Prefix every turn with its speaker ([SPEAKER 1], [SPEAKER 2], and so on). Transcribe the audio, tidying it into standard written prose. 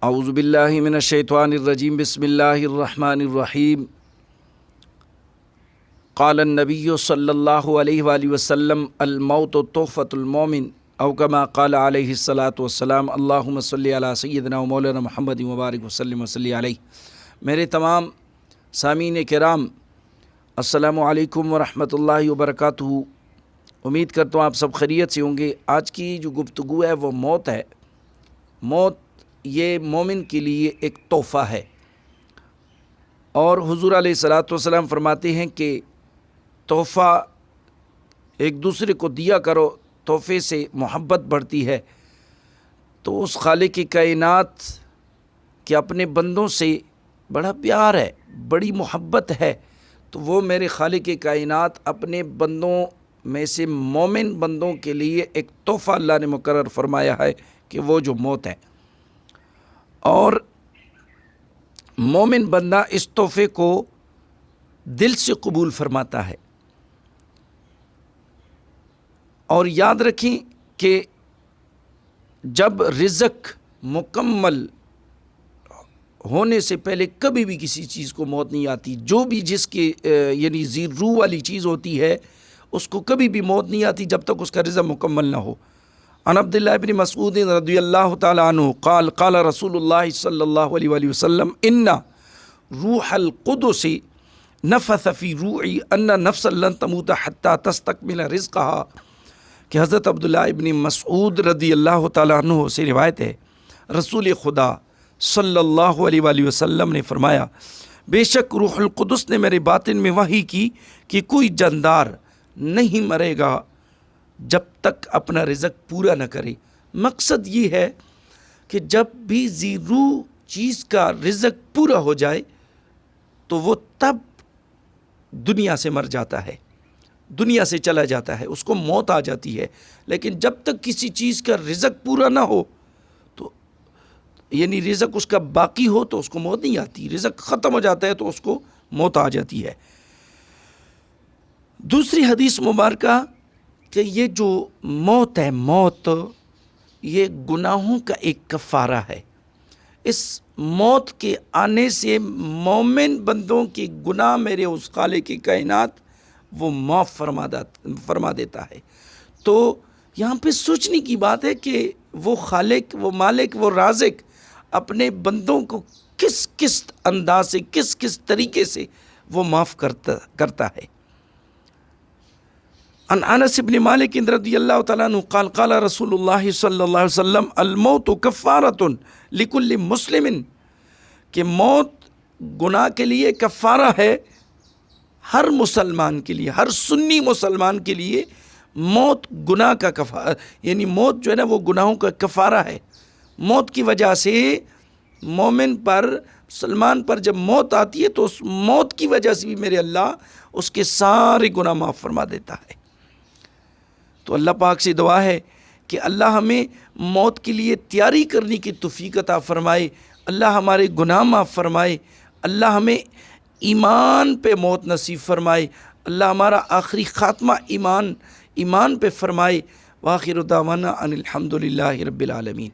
[SPEAKER 1] اعوذ باللہ من الشیطان الرجیم بسم اللہ الرحمن الرحیم قال النبی صلی اللہ علیہ وآلہ وسلم الموت تحفۃ المومن او کما قال علیہ الصلاۃ والسلام اللہم صلی علی سیدنا و مولانا محمد مبارک وسلم وصلی علیہ۔ میرے تمام سامعین کرام السلام علیکم ورحمۃ اللہ وبرکاتہ۔ امید کرتا ہوں آپ سب خیریت سے ہوں گے۔ آج کی جو گفتگو ہے وہ موت ہے۔ موت یہ مومن کے لیے ایک تحفہ ہے، اور حضور علیہ الصلاۃ والسلام فرماتے ہیں کہ تحفہ ایک دوسرے کو دیا کرو، تحفے سے محبت بڑھتی ہے۔ تو اس خالق کی کائنات کہ اپنے بندوں سے بڑا پیار ہے، بڑی محبت ہے، تو وہ میرے خالق کی کائنات اپنے بندوں میں سے مومن بندوں کے لیے ایک تحفہ اللہ نے مقرر فرمایا ہے کہ وہ جو موت ہے، اور مومن بندہ اس تحفے کو دل سے قبول فرماتا ہے۔ اور یاد رکھیں کہ جب رزق مکمل ہونے سے پہلے کبھی بھی کسی چیز کو موت نہیں آتی۔ جو بھی جس کی یعنی ذی روح والی چیز ہوتی ہے اس کو کبھی بھی موت نہیں آتی جب تک اس کا رزق مکمل نہ ہو۔ عن عبداللہ بن مسعود رضی اللہ تعالی عنہ قال قال رسول اللہ صلی اللہ علیہ وآلہ وسلم ان روح القدس نفث فی روعی ان نفسا لن تموت حتی تستکمل رزقها، کہ حضرت عبداللہ ابن مسعود رضی اللہ تعالی عنہ سے روایت ہے، رسول خدا صلی اللہ علیہ وآلہ وسلم نے فرمایا، بے شک روح القدس نے میرے باطن میں وحی کی کہ کوئی جاندار نہیں مرے گا جب تک اپنا رزق پورا نہ کرے۔ مقصد یہ ہے کہ جب بھی ذی روح چیز کا رزق پورا ہو جائے تو وہ تب دنیا سے مر جاتا ہے، دنیا سے چلا جاتا ہے، اس کو موت آ جاتی ہے۔ لیکن جب تک کسی چیز کا رزق پورا نہ ہو تو یعنی رزق اس کا باقی ہو تو اس کو موت نہیں آتی، رزق ختم ہو جاتا ہے تو اس کو موت آ جاتی ہے۔ دوسری حدیث مبارکہ کہ یہ جو موت ہے، موت یہ گناہوں کا ایک کفارہ ہے۔ اس موت کے آنے سے مومن بندوں کے گناہ میرے اس خالق کی کائنات وہ معاف فرما دیتا ہے۔ تو یہاں پہ سوچنے کی بات ہے کہ وہ خالق، وہ مالک، وہ رازق اپنے بندوں کو کس کس انداز سے، کس کس طریقے سے وہ معاف کرتا ہے۔ عن انس بن مالک رضی اللہ تعالیٰ عنہ قال قال رسول اللہ صلی اللہ علیہ وسلم الموت کفارۃ لکل مسلم، کہ موت گناہ کے لیے کفارہ ہے ہر مسلمان کے لیے، ہر سنی مسلمان کے لیے موت گناہ کا کفارہ، یعنی موت جو ہے نا وہ گناہوں کا کفارہ ہے۔ موت کی وجہ سے مومن پر، مسلمان پر جب موت آتی ہے تو اس موت کی وجہ سے بھی میرے اللہ اس کے سارے گناہ معاف فرما دیتا ہے۔ تو اللہ پاک سے دعا ہے کہ اللہ ہمیں موت کے لیے تیاری کرنے کی توفیق عطا فرمائے، اللہ ہمارے گناہ معاف فرمائے، اللہ ہمیں ایمان پہ موت نصیب فرمائے، اللہ ہمارا آخری خاتمہ ایمان پہ فرمائے۔ وآخر دعوانا ان الحمد للہ رب العالمین۔